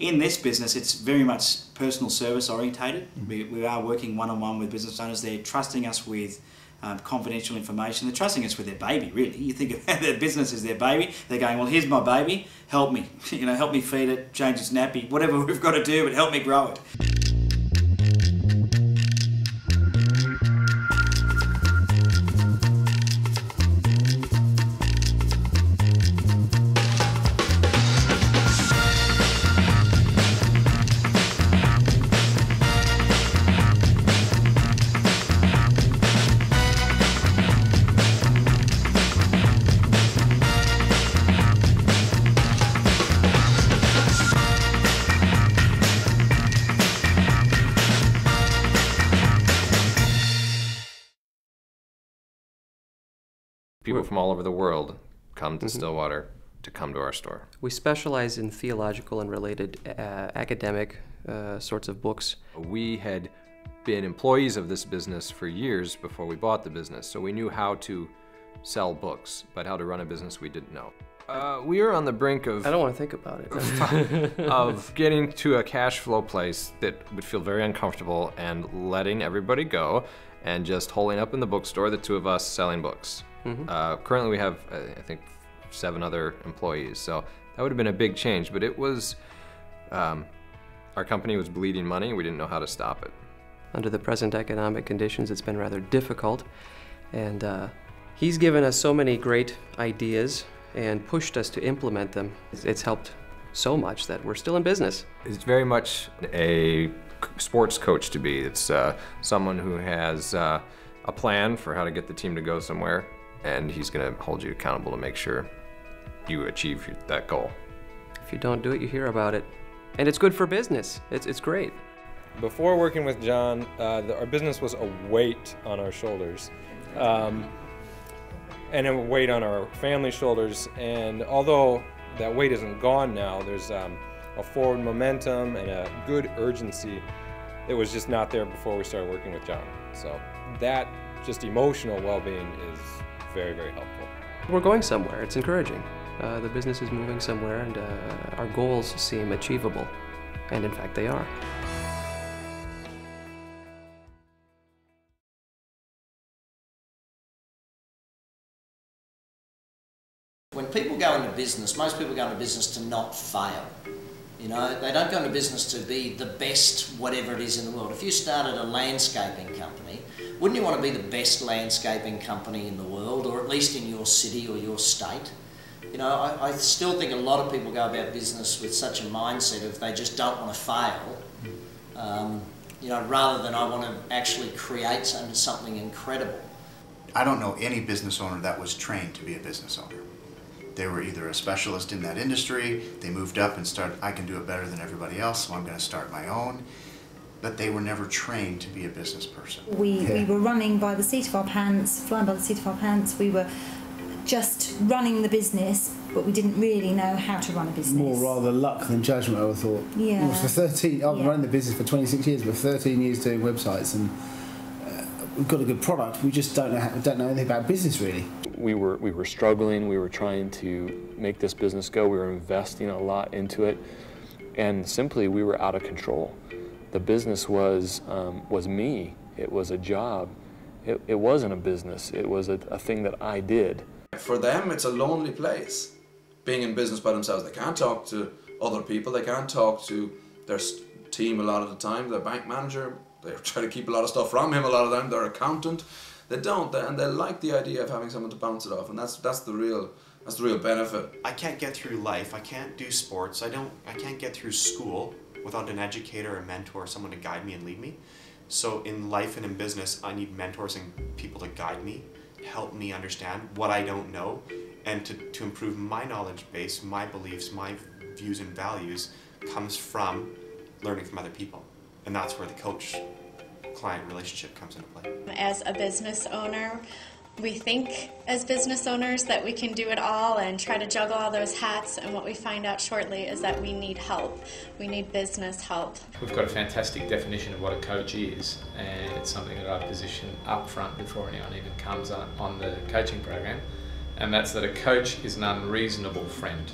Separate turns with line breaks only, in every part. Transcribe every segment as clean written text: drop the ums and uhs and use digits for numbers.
in this business, it's very much personal service orientated. We are working one-on-one with business owners. They're trusting us with confidential information. They're trusting us with their baby, really. You think of their business as their baby. They're going, well, here's my baby, help me. Help me feed it, change its nappy, whatever we've got to do, but help me grow it.
People from all over the world come to Stillwater to come to our store.
We specialize in theological and related academic sorts of books.
We had been employees of this business for years before we bought the business, so we knew how to sell books, but how to run a business we didn't know. We are on the brink of...
I don't want to think about it.
of getting to a cash flow place that would feel very uncomfortable and letting everybody go and just holding up in the bookstore, the two of us selling books. Currently we have, I think, 7 other employees, so that would have been a big change, but it was, our company was bleeding money, we didn't know how to stop it.
Under the present economic conditions, it's been rather difficult, and he's given us so many great ideas and pushed us to implement them. It's helped so much that we're still in business.
It's very much a sports coach to be. It's someone who has a plan for how to get the team to go somewhere, and he's going to hold you accountable to make sure you achieve that goal.
If you don't do it, you hear about it. And it's good for business. It's great.
Before working with John, our business was a weight on our shoulders. And a weight on our family shoulders. And although that weight isn't gone now, there's a forward momentum and a good urgency that was just not there before we started working with John. So that just emotional well-being is very, very helpful.
We're going somewhere. It's encouraging. The business is moving somewhere, and our goals seem achievable. And in fact, they are.
When people go into business, most people go into business to not fail. They don't go into business to be the best whatever it is in the world. If you started a landscaping company, wouldn't you want to be the best landscaping company in the world, or at least in your city or your state? I still think a lot of people go about business with such a mindset of they just don't want to fail, rather than I want to actually create something incredible.
I don't know any business owner that was trained to be a business owner. They were either a specialist in that industry, they moved up and started, I can do it better than everybody else, so I'm going to start my own. But they were never trained to be a business person.
We were running by the seat of our pants, flying by the seat of our pants. We were just running the business, but we didn't really know how to run a business.
More rather luck than judgment, I would have thought.
Yeah.
For 13, I've been running the business for 26 years, but 13 years doing websites, and we've got a good product. We just don't know anything about business, really.
We were struggling. We were trying to make this business go. We were investing a lot into it, and simply we were out of control. The business was me. It was a job. It wasn't a business. It was a thing that I did.
For them, it's a lonely place, being in business by themselves. They can't talk to other people. They can't talk to their team a lot of the time. Their bank manager, they try to keep a lot of stuff from him a lot of the time. Their accountant, they don't. And they like the idea of having someone to bounce it off, and that's the real benefit.
I can't get through life. I can't do sports. I can't get through school without an educator, a mentor, someone to guide me and lead me. So in life and in business, I need mentors and people to guide me, help me understand what I don't know, and to improve my knowledge base, my beliefs, my views and values comes from learning from other people. And that's where the coach-client relationship comes into play.
As a business owner, we think as business owners that we can do it all and try to juggle all those hats, and what we find out shortly is that we need help. We need business help.
We've got a fantastic definition of what a coach is, and it's something that I position up front before anyone even comes on the coaching program, and that's that a coach is an unreasonable friend.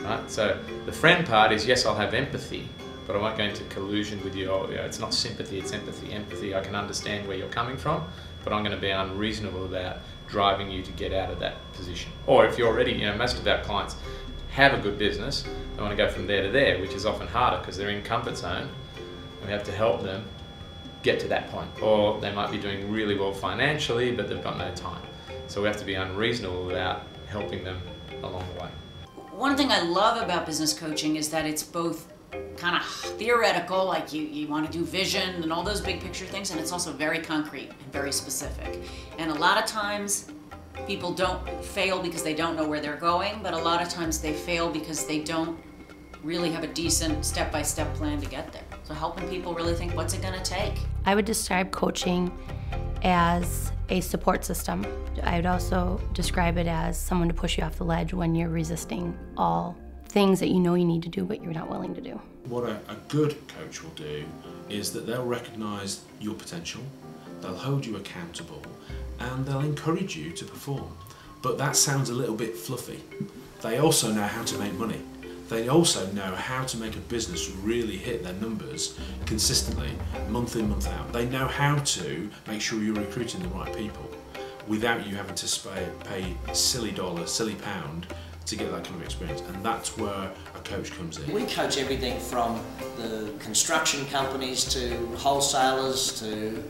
right? So the friend part is, yes, I'll have empathy, but I won't go into collusion with you. Oh, yeah, it's not sympathy, it's empathy. Empathy, I can understand where you're coming from, but I'm going to be unreasonable about driving you to get out of that position. Or if you're already, you know, most of our clients have a good business, they want to go from there to there, which is often harder because they're in comfort zone, and we have to help them get to that point. Or they might be doing really well financially, but they've got no time. So we have to be unreasonable about helping them along the way.
One thing I love about business coaching is that it's both kind of theoretical, like you want to do vision and all those big picture things, and it's also very concrete and very specific. And a lot of times people don't fail because they don't know where they're going, but a lot of times they fail because they don't really have a decent step-by-step plan to get there. So helping people really think, what's it going to take?
I would describe coaching as a support system. I would also describe it as someone to push you off the ledge when you're resisting all things that you know you need to do but you're not willing to do.
What a good coach will do is that they'll recognise your potential, they'll hold you accountable, and they'll encourage you to perform. But that sounds a little bit fluffy. They also know how to make money. They also know how to make a business really hit their numbers consistently, month in, month out. They know how to make sure you're recruiting the right people without you having to pay silly dollar, silly pound to get that kind of experience, and that's where a coach comes in.
We coach everything from the construction companies to wholesalers to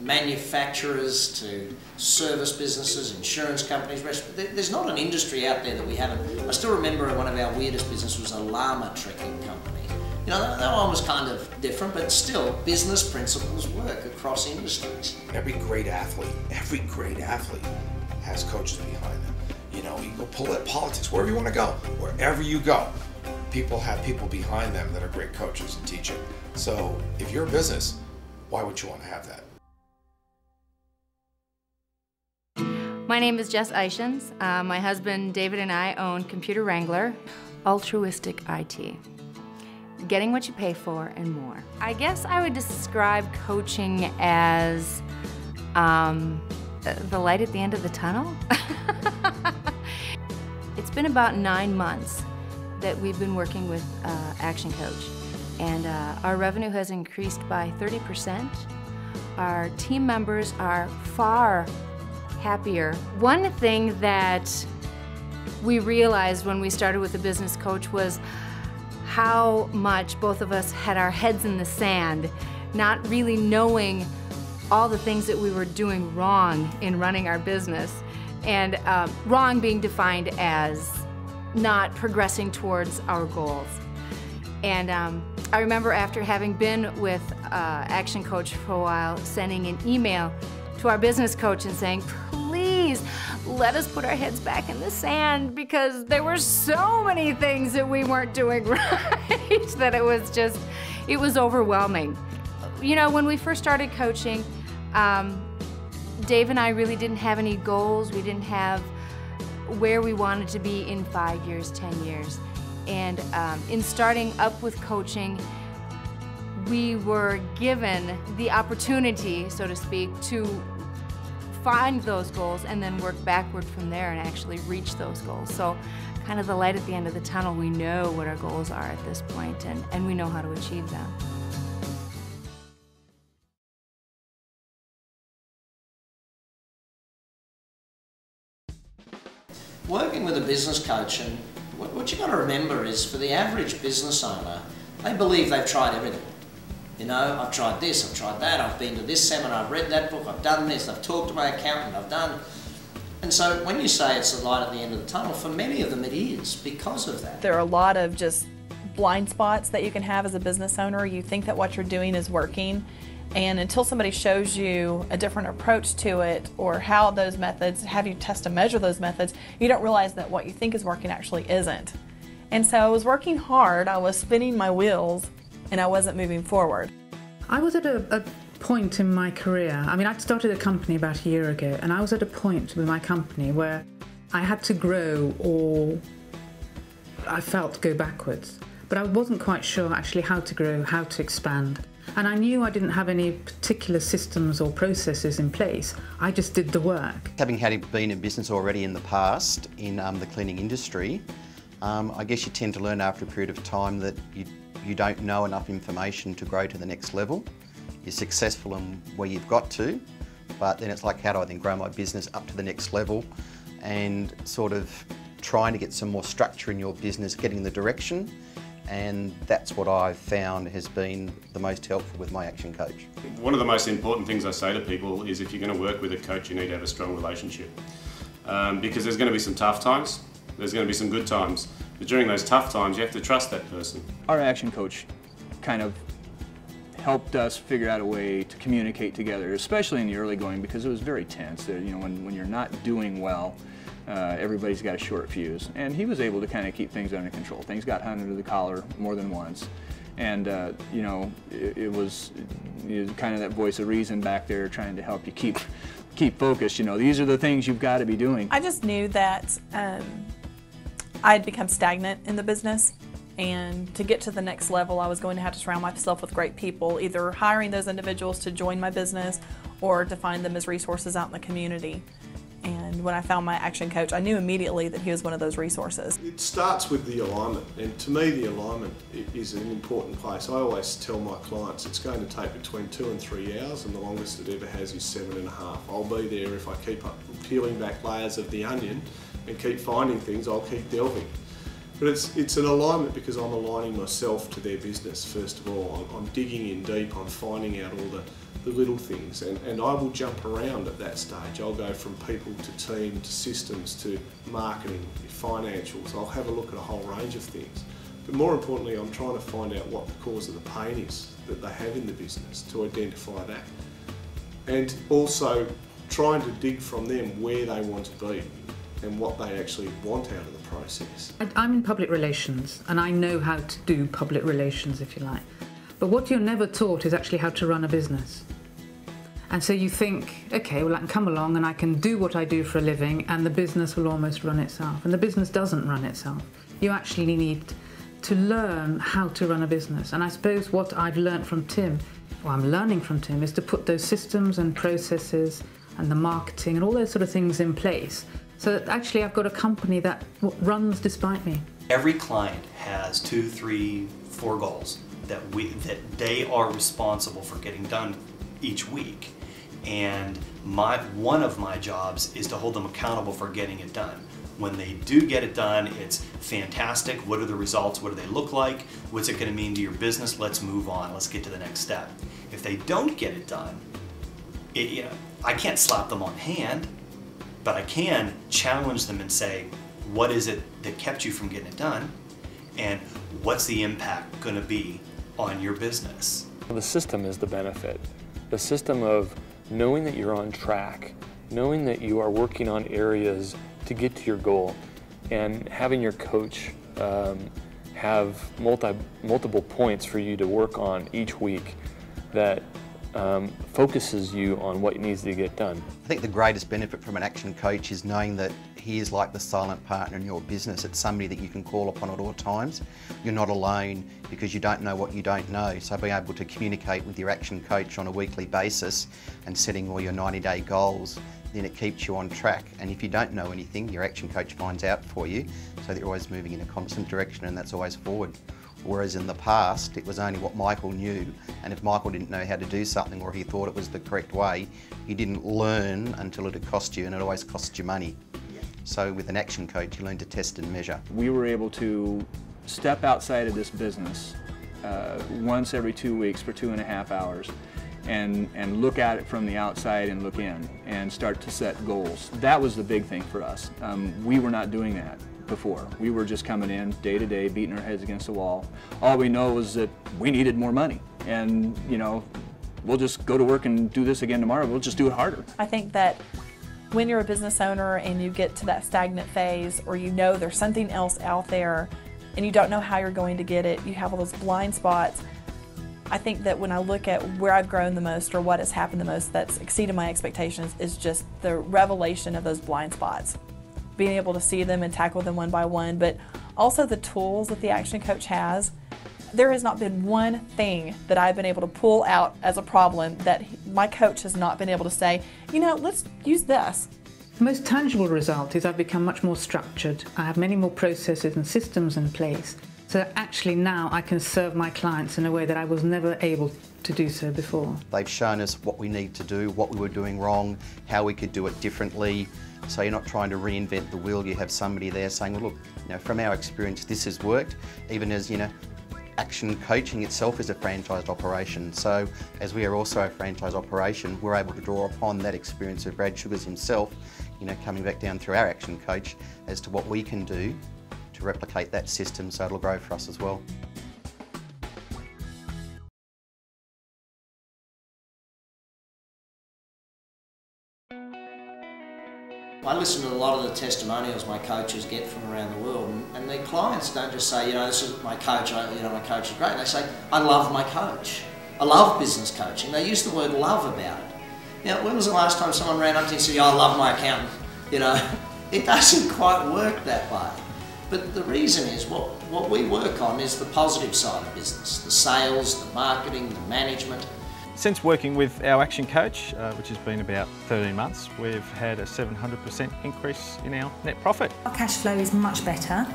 manufacturers to service businesses, insurance companies, restaurants. There's not an industry out there that we haven't. I still remember one of our weirdest businesses was a llama trekking company. You know, that one was kind of different, but still, business principles work across industries.
Every great athlete has coaches behind them. You know, you go politics, wherever you want to go, wherever you go, people have people behind them that are great coaches and teaching. So if you're a business, why would you want to have that?
My name is Jess Eichens. My husband David and I own Computer Wrangler, altruistic IT. Getting what you pay for and more. I guess I would describe coaching as the light at the end of the tunnel. It's been about 9 months that we've been working with Action Coach, and our revenue has increased by 30%. Our team members are far happier. One thing that we realized when we started with the business coach was how much both of us had our heads in the sand, not really knowing all the things that we were doing wrong in running our business. And wrong being defined as not progressing towards our goals. And I remember after having been with Action Coach for a while, sending an email to our business coach and saying, please let us put our heads back in the sand, because there were so many things that we weren't doing right that it was overwhelming. You know, when we first started coaching, Dave and I really didn't have any goals. We didn't have where we wanted to be in 5 years, 10 years. And in starting up with coaching, we were given the opportunity, so to speak, to find those goals and then work backward from there and actually reach those goals. So kind of the light at the end of the tunnel, we know what our goals are at this point, and we know how to achieve them.
Working with a business coach, and what you've got to remember is, for the average business owner, they believe they've tried everything. You know, I've tried this, I've tried that, I've been to this seminar, I've read that book, I've done this, I've talked to my accountant, I've done... And so when you say it's the light at the end of the tunnel, for many of them it is, because of that.
There are a lot of just blind spots that you can have as a business owner. You think that what you're doing is working, and until somebody shows you a different approach to it, or how those methods, have you test and measure those methods, you don't realize that what you think is working actually isn't. And so I was working hard, I was spinning my wheels, and I wasn't moving forward.
I was at a point in my career, I mean, I'd started a company about a year ago, and I was at a point with my company where I had to grow or I felt go backwards. But I wasn't quite sure actually how to grow, how to expand. And I knew I didn't have any particular systems or processes in place. I just did the work.
Having been in business already in the past in the cleaning industry, I guess you tend to learn after a period of time that you don't know enough information to grow to the next level. You're successful in where you've got to, but then it's like, how do I then grow my business up to the next level, and sort of trying to get some more structure in your business, getting the direction. And that's what I've found has been the most helpful with my Action Coach.
One of the most important things I say to people is if you're going to work with a coach, you need to have a strong relationship. Because there's going to be some tough times, there's going to be some good times, but during those tough times you have to trust that person.
Our Action Coach kind of helped us figure out a way to communicate together, especially in the early going, because it was very tense. You know, when you're not doing well, everybody's got a short fuse, and he was able to kind of keep things under control. Things got under the collar more than once, and you know, it was kind of that voice of reason back there trying to help you keep focused. You know, these are the things you've got to be doing.
I just knew that I'd become stagnant in the business, and to get to the next level I was going to have to surround myself with great people, either hiring those individuals to join my business or to find them as resources out in the community. And when I found my Action Coach, I knew immediately that he was one of those resources.
It starts with the alignment, and to me the alignment is an important place. I always tell my clients it's going to take between 2 and 3 hours, and the longest it ever has is 7.5. I'll be there if I keep peeling back layers of the onion and keep finding things, I'll keep delving. But it's an alignment because I'm aligning myself to their business first of all. I'm digging in deep, I'm finding out all the little things, and I will jump around at that stage. I'll go from people to team to systems to marketing, financials. I'll have a look at a whole range of things. But more importantly, I'm trying to find out what the cause of the pain is that they have in the business, to identify that. And also trying to dig from them where they want to be and what they actually want out of the process.
I'm in public relations, and I know how to do public relations, if you like. But what you're never taught is actually how to run a business. And so you think, okay, well I can come along and I can do what I do for a living and the business will almost run itself. And the business doesn't run itself. You actually need to learn how to run a business. And I suppose what I've learned from Tim, or I'm learning from Tim, is to put those systems and processes and the marketing and all those sort of things in place, so that actually I've got a company that runs despite me.
Every client has 2, 3, 4 goals that they are responsible for getting done each week, and one of my jobs is to hold them accountable for getting it done. When they do get it done, it's fantastic. What are the results? What do they look like? What's it going to mean to your business? Let's move on. Let's get to the next step. If they don't get it done, I can't slap them on the hand, but I can challenge them and say, what is it that kept you from getting it done? And what's the impact going to be on your business?
The system is the benefit. The system of knowing that you're on track, knowing that you are working on areas to get to your goal, and having your coach have multiple points for you to work on each week that focuses you on what needs to get done.
I think the greatest benefit from an Action Coach is knowing that he is like the silent partner in your business. It's somebody that you can call upon at all times. You're not alone because you don't know what you don't know. So being able to communicate with your Action Coach on a weekly basis and setting all your 90-day goals, then it keeps you on track. And if you don't know anything, your Action Coach finds out for you, so that you're always moving in a constant direction, and that's always forward. Whereas in the past, it was only what Michael knew, and if Michael didn't know how to do something or he thought it was the correct way, you didn't learn until it had cost you, and it always cost you money. So with an Action Coach, you learn to test and measure.
We were able to step outside of this business once every 2 weeks for 2.5 hours and look at it from the outside and look in and start to set goals. That was the big thing for us. We were not doing that before. We were just coming in day to day, beating our heads against the wall. All we know was that we needed more money, and you know, we'll just go to work and do this again tomorrow. We'll just do it harder.
I think that when you're a business owner and you get to that stagnant phase, or you know there's something else out there and you don't know how you're going to get it, you have all those blind spots. I think that when I look at where I've grown the most or what has happened the most that's exceeded my expectations is just the revelation of those blind spots. Being able to see them and tackle them one by one, but also the tools that the Action Coach has. There has not been one thing that I've been able to pull out as a problem that my coach has not been able to say, you know, let's use this.
The most tangible result is I've become much more structured. I have many more processes and systems in place, so that actually now I can serve my clients in a way that I was never able to do so before.
They've shown us what we need to do, what we were doing wrong, how we could do it differently. So you're not trying to reinvent the wheel. You have somebody there saying, well, look, from our experience, this has worked. Even as, Action Coaching itself is a franchised operation. So as we are also a franchise operation, we're able to draw upon that experience of Brad Sugars himself, coming back down through our Action Coach as to what we can do to replicate that system so it'll grow for us as well.
I listen to a lot of the testimonials my coaches get from around the world, and their clients don't just say, this is my coach, my coach is great. They say, I love my coach. I love business coaching. They use the word love about it. When was the last time someone ran up to you and said, I love my accountant? It doesn't quite work that way. But the reason is, what we work on is the positive side of business, the sales, the marketing, the management.
Since working with our Action Coach, which has been about 13 months, we've had a 700% increase in our net profit.
Our cash flow is much better.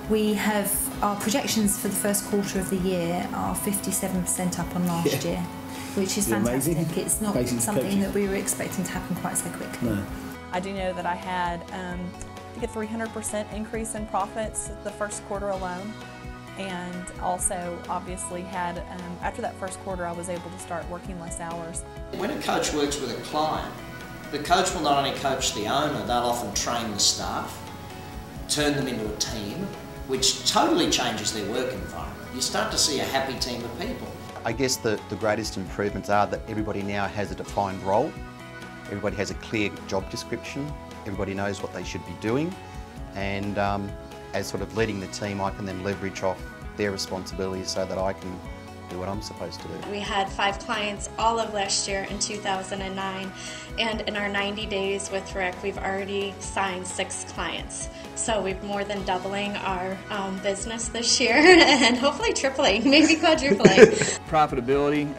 We have our projections for the first quarter of the year are 57% up on last year, which is fantastic. Amazing. It's not something that we were expecting to happen quite so quickly.
No.
I do know that I had I think a 300% increase in profits the first quarter alone. And also obviously had, after that first quarter, I was able to start working less hours.
When a coach works with a client, the coach will not only coach the owner, they'll often train the staff, turn them into a team, which totally changes their work environment. You start to see a happy team of people.
I guess the greatest improvements are that everybody now has a defined role, everybody has a clear job description, everybody knows what they should be doing, and as sort of leading the team, I can then leverage off their responsibilities so that I can do what I'm supposed to do.
We had 5 clients all of last year in 2009, and in our 90 days with Rick, we've already signed 6 clients. So we're more than doubling our business this year, and hopefully tripling, maybe quadrupling.
Profitability,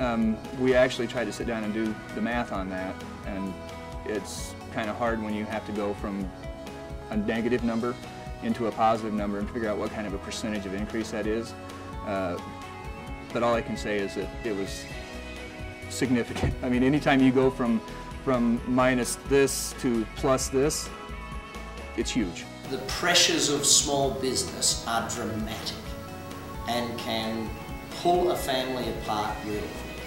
we actually tried to sit down and do the math on that, and it's kind of hard when you have to go from a negative number into a positive number and figure out what kind of a percentage of increase that is. But all I can say is that it was significant. I mean, anytime you go from minus this to plus this, it's huge.
The pressures of small business are dramatic and can pull a family apart really quick.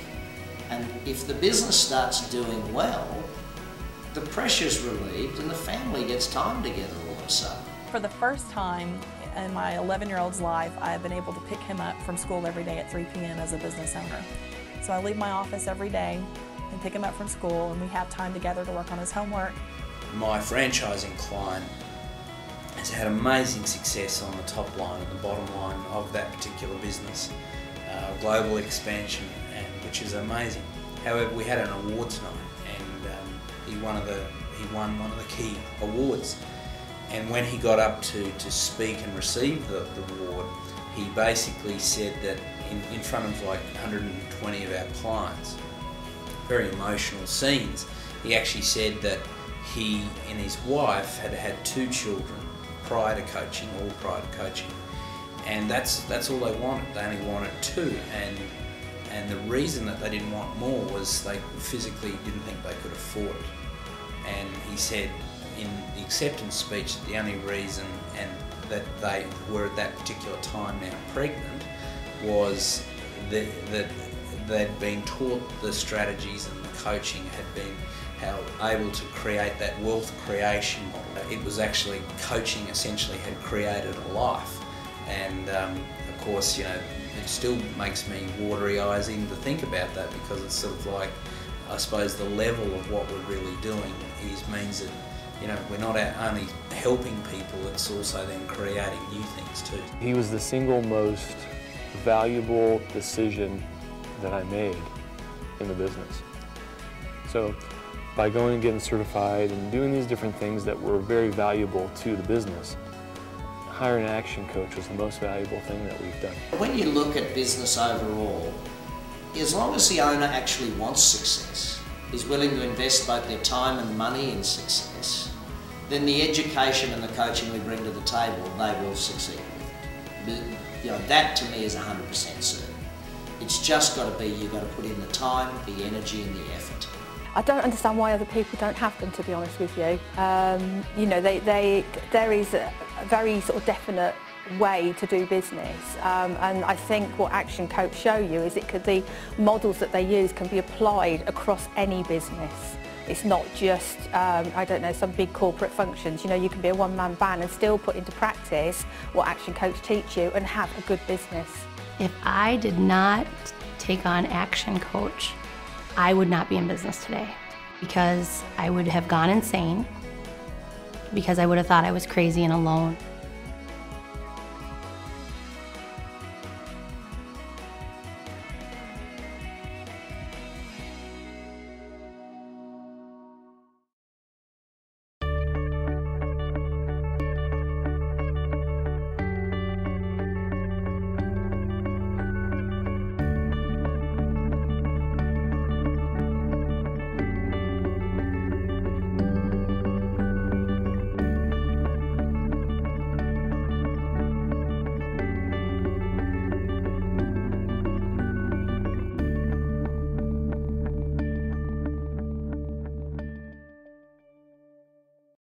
And if the business starts doing well, the pressure's relieved and the family gets time together all of a sudden.
For the first time in my 11-year-old's life, I have been able to pick him up from school every day at 3 p.m. as a business owner. So I leave my office every day and pick him up from school, and we have time together to work on his homework.
My franchising client has had amazing success on the top line and the bottom line of that particular business, global expansion, which is amazing. However, we had an awards night, and he won one of the key awards. And when he got up to speak and receive the award, he basically said that in front of like 120 of our clients, very emotional scenes, he actually said that he and his wife had had 2 children prior to coaching, all prior to coaching. And that's all they wanted. They only wanted 2. And the reason that they didn't want more was they physically didn't think they could afford it. And he said in the acceptance speech that the only reason and that they were at that particular time now pregnant was that they'd been taught the strategies and the coaching had been able to create that wealth creation model. It was actually coaching essentially had created a life, and of course, it still makes me watery eyes even to think about that, because it's sort of like, I suppose the level of what we're really doing means that we're not only helping people, it's also then creating new things too.
He was the single most valuable decision that I made in the business. So by going and getting certified and doing these different things that were very valuable to the business, hiring an action coach was the most valuable thing that we've done.
When you look at business overall, as long as the owner actually wants success, is willing to invest both their time and money in success, then the education and the coaching we bring to the table, they will succeed with. You know, that to me is 100% certain. It's just got to be, you've got to put in the time, the energy and the effort.
I don't understand why other people don't have them, to be honest with you. You know, there is a very sort of definite way to do business, and I think what Action Coach show you is the models that they use can be applied across any business. It's not just, I don't know, some big corporate functions. You know, you can be a one-man band and still put into practice what Action Coach teach you and have a good business.
If I did not take on Action Coach, I would not be in business today, because I would have gone insane, because I would have thought I was crazy and alone.